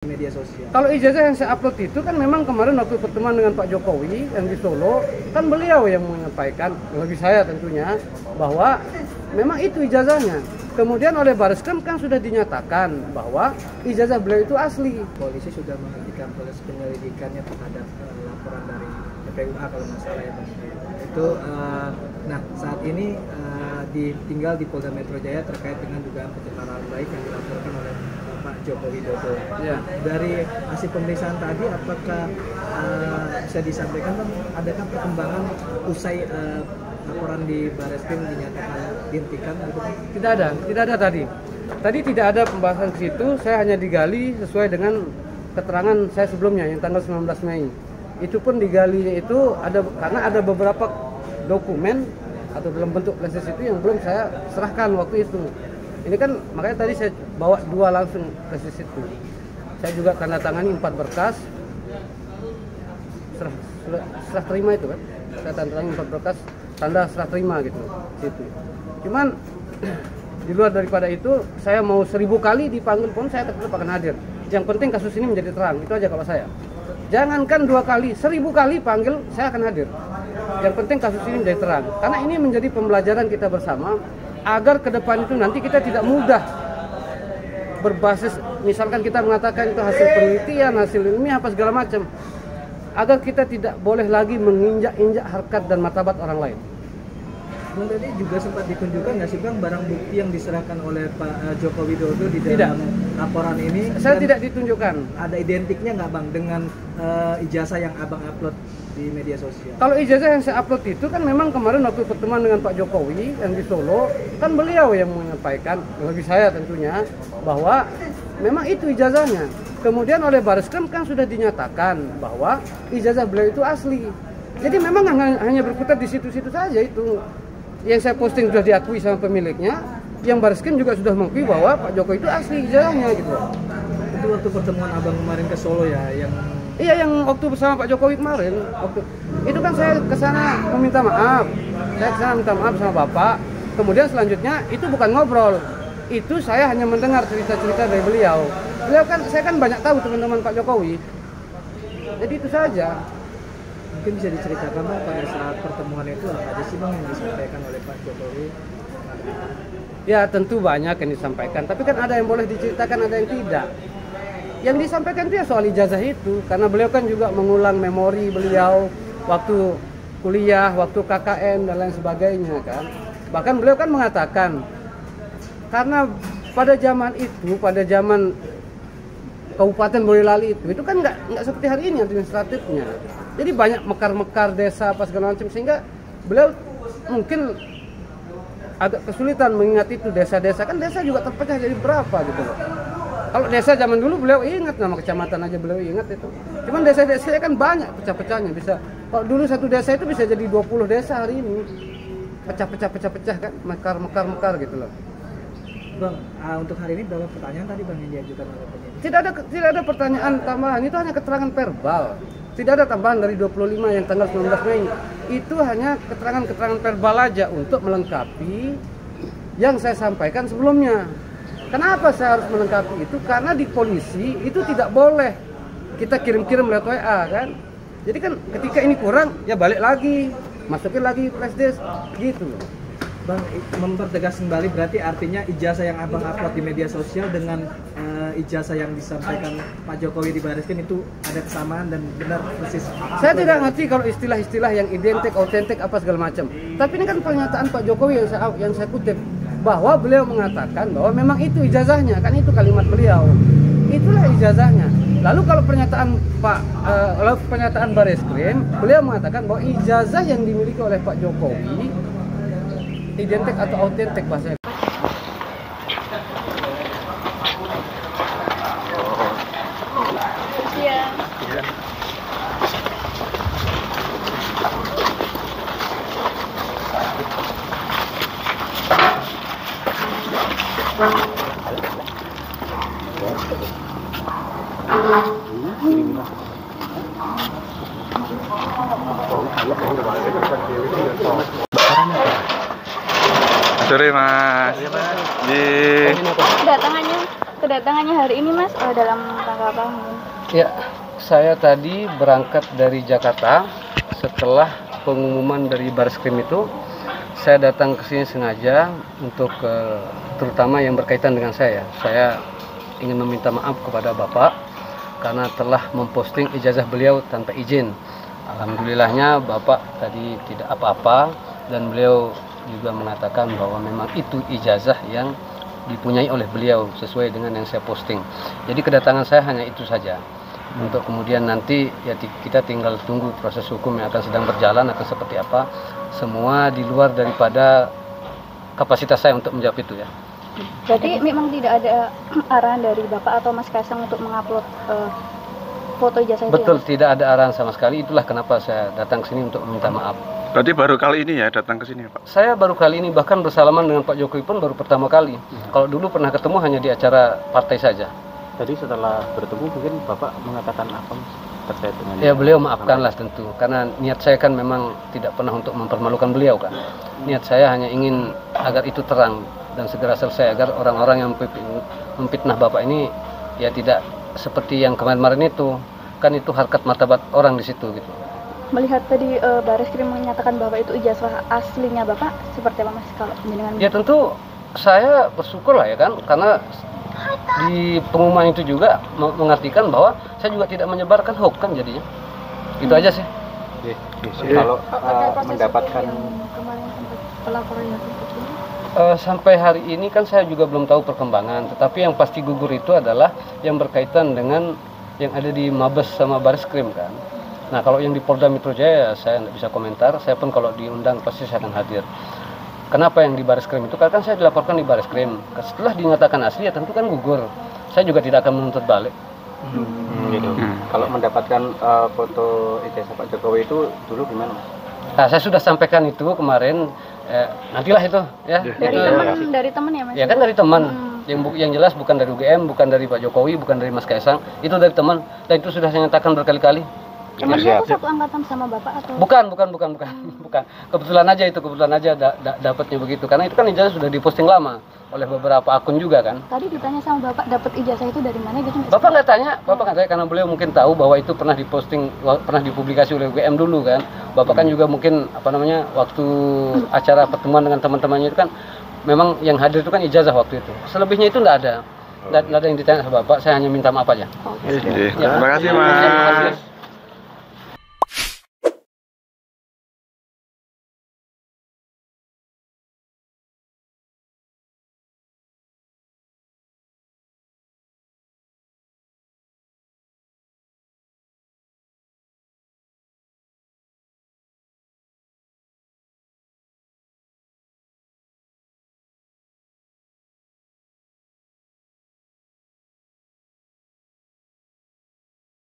Media sosial. Kalau ijazah yang saya upload itu kan memang kemarin waktu pertemuan dengan Pak Jokowi yang di Solo, kan beliau yang menyampaikan, bagi saya tentunya, bahwa memang itu ijazahnya. Kemudian oleh Bareskrim kan sudah dinyatakan bahwa ijazah beliau itu asli. Polisi sudah menghentikan proses penyelidikannya terhadap laporan dari PPUH kalau nggak salah ya Bang. Itu nah saat ini tinggal di Polda Metro Jaya terkait dengan dugaan pencemaran baik yang dilaporkan oleh Pak Joko Widodo. Ya. Dari hasil pemeriksaan tadi, apakah bisa disampaikan Bang, adakah perkembangan usai laporan di Bareskrim dinyatakan dihentikan gitu? Tidak ada tadi. Tadi tidak ada pembahasan ke situ, saya hanya digali sesuai dengan keterangan saya sebelumnya yang tanggal 19 Mei. Itu pun digalinya itu karena ada beberapa dokumen atau dalam bentuk flash disk itu yang belum saya serahkan waktu itu. Ini kan makanya tadi saya bawa 2 langsung flash disk itu. Saya juga tanda tangani 4 berkas. Serah terima itu kan. Saya tanda tangani 4 berkas, tanda serah terima gitu. Situ. Cuman di luar daripada itu, saya mau 1000 kali dipanggil pun saya tetap akan hadir. Yang penting kasus ini menjadi terang, itu aja kalau saya. Jangankan 2 kali, 1000 kali panggil, saya akan hadir. Yang penting kasus ini menjadi terang. Karena ini menjadi pembelajaran kita bersama, agar ke depan itu nanti kita tidak mudah berbasis, misalkan kita mengatakan itu hasil penelitian, hasil ilmiah, apa segala macam. Agar kita tidak boleh lagi menginjak-injak harkat dan martabat orang lain. Bang, tadi juga sempat ditunjukkan nggak sih Bang barang bukti yang diserahkan oleh Pak Joko Widodo di dalam laporan ini? Saya tidak ditunjukkan. Ada identiknya nggak Bang dengan ijazah yang Abang upload di media sosial? Kalau ijazah yang saya upload itu kan memang kemarin waktu pertemuan dengan Pak Jokowi yang di Solo, kan beliau yang menyampaikan, bagi saya tentunya, bahwa memang itu ijazahnya. Kemudian oleh Bareskrim kan sudah dinyatakan bahwa ijazah beliau itu asli. Jadi memang hanya berkutat di situ-situ saja itu. Yang saya posting sudah diakui sama pemiliknya, yang Bareskrim juga sudah mengakui bahwa Pak Jokowi itu asli ijazahnya gitu. Itu waktu pertemuan Abang kemarin ke Solo ya, yang iya, yang waktu bersama Pak Jokowi kemarin, itu kan saya ke sana meminta maaf. Saya ke sana minta maaf sama Bapak. Kemudian selanjutnya itu bukan ngobrol. Itu saya hanya mendengar cerita-cerita dari beliau. Beliau kan, saya kan banyak tahu teman-teman Pak Jokowi. Jadi itu saja. mungkin bisa diceritakan Bang pada saat pertemuan itu apa aja sih Bang yang disampaikan oleh Pak Jokowi? Ya tentu banyak yang disampaikan, tapi kan ada yang boleh diceritakan, ada yang tidak. Yang disampaikan itu ya soal ijazah itu, karena beliau kan juga mengulang memori beliau waktu kuliah, waktu KKN dan lain sebagainya kan. Bahkan beliau kan mengatakan, karena pada zaman itu, pada zaman Kabupaten Boyolali itu kan nggak seperti hari ini administratifnya. Jadi banyak mekar-mekar desa apa segala macam, sehingga beliau mungkin agak kesulitan mengingat itu desa-desa, kan desa juga terpecah jadi berapa gitu loh. Kalau desa zaman dulu beliau ingat, nama kecamatan aja beliau ingat itu. Cuman desa-desa kan banyak pecah-pecahnya, bisa kalau dulu satu desa itu bisa jadi 20 desa hari ini. Pecah-pecah kan, mekar gitu loh. Bang, untuk hari ini berapa pertanyaan tadi Bang yang diajukan oleh penyidik? Tidak ada pertanyaan tambahan, itu hanya keterangan verbal. Tidak ada tambahan dari 25 yang tanggal 19 Mei. Itu hanya keterangan-keterangan verbal aja untuk melengkapi yang saya sampaikan sebelumnya. Kenapa saya harus melengkapi itu? Karena di polisi itu tidak boleh kita kirim-kirim lewat WA kan. Jadi kan ketika ini kurang, ya balik lagi, masukin lagi flash disk gitu loh. Bang, mempertegas kembali berarti artinya ijazah yang Abang upload di media sosial dengan ijazah yang disampaikan Pak Jokowi di Bareskrim itu ada kesamaan dan benar persis. Saya tidak ngerti kalau istilah-istilah yang identik, autentik apa segala macam. Tapi ini kan pernyataan Pak Jokowi yang saya kutip, bahwa beliau mengatakan bahwa memang itu ijazahnya, kan itu kalimat beliau. Itulah ijazahnya. Lalu kalau pernyataan Bareskrim, beliau mengatakan bahwa ijazah yang dimiliki oleh Pak Jokowi identik atau autentik bahasanya. Iya. Sore Mas. Kedatangannya hari ini Mas dalam rangka apa mungkin? Ya, saya tadi berangkat dari Jakarta. Setelah pengumuman dari Bareskrim itu, saya datang ke sini sengaja untuk terutama yang berkaitan dengan saya. Saya ingin meminta maaf kepada Bapak karena telah memposting ijazah beliau tanpa izin. Alhamdulillahnya Bapak tadi tidak apa-apa dan beliau juga mengatakan bahwa memang itu ijazah yang dipunyai oleh beliau sesuai dengan yang saya posting. Jadi kedatangan saya hanya itu saja. Untuk kemudian nanti ya kita tinggal tunggu proses hukum yang akan sedang berjalan akan seperti apa. Semua di luar daripada kapasitas saya untuk menjawab itu ya. Berarti memang tidak ada arahan dari Bapak atau Mas Kaisang untuk mengupload foto ijazah itu? Betul, ya? tidak ada arahan sama sekali. Itulah kenapa saya datang ke sini untuk meminta maaf. Berarti baru kali ini ya datang ke sini ya, Pak? Saya baru kali ini, bahkan bersalaman dengan Pak Jokowi pun baru pertama kali. Kalau dulu pernah ketemu hanya di acara partai saja. Tadi setelah bertemu mungkin Bapak mengatakan apa Mas, terkait dengan Ya beliau maafkanlah tentu, karena niat saya kan memang tidak pernah untuk mempermalukan beliau kan. Niat saya hanya ingin agar itu terang dan segera selesai agar orang-orang yang memfitnah Bapak ini ya tidak seperti yang kemarin-kemarin itu. Kan itu harkat martabat orang di situ gitu. Melihat tadi Bareskrim menyatakan bahwa itu ijazah aslinya Bapak, seperti apa Mas kalau dengan? Ya tentu saya bersyukur lah ya kan, karena di pengumuman itu juga mengartikan bahwa saya juga tidak menyebarkan hoax kan jadinya. Itu aja sih. Kalau mendapatkan kemarin pelaporannya sampai hari ini kan saya juga belum tahu perkembangan, tetapi yang pasti gugur itu adalah yang berkaitan dengan yang ada di Mabes sama Bareskrim kan. Nah kalau yang di Polda Metro Jaya saya tidak bisa komentar, saya pun kalau diundang pasti saya akan hadir. Kenapa yang di Bareskrim itu? Karena kan saya dilaporkan di Bareskrim. Setelah dinyatakan asli ya tentu kan gugur. Saya juga tidak akan menuntut balik. Gitu. Kalau mendapatkan foto ijazah Pak Jokowi itu dulu gimana Mas? Nah, saya sudah sampaikan itu kemarin. Nantilah itu ya. Dari teman ya Mas? Ya kan dari teman. Yang jelas bukan dari UGM, bukan dari Pak Jokowi, bukan dari Mas Kaisang. Itu dari teman. Dan itu sudah saya nyatakan berkali-kali. Temannya itu satu angkatan sama Bapak atau? Bukan. Kebetulan aja dapatnya begitu. Karena itu kan ijazah sudah diposting lama oleh beberapa akun juga kan. Tadi ditanya sama Bapak dapat ijazah itu dari mana gitu? Bapak nggak tanya karena beliau mungkin tahu bahwa itu pernah diposting, pernah dipublikasi oleh UGM dulu kan. Bapak kan juga mungkin waktu acara pertemuan dengan teman-temannya itu kan memang yang hadir itu kan ijazah waktu itu. Selebihnya itu nggak ada. Nggak ada yang ditanya sama Bapak. Saya hanya minta maaf aja. Terima kasih Mas.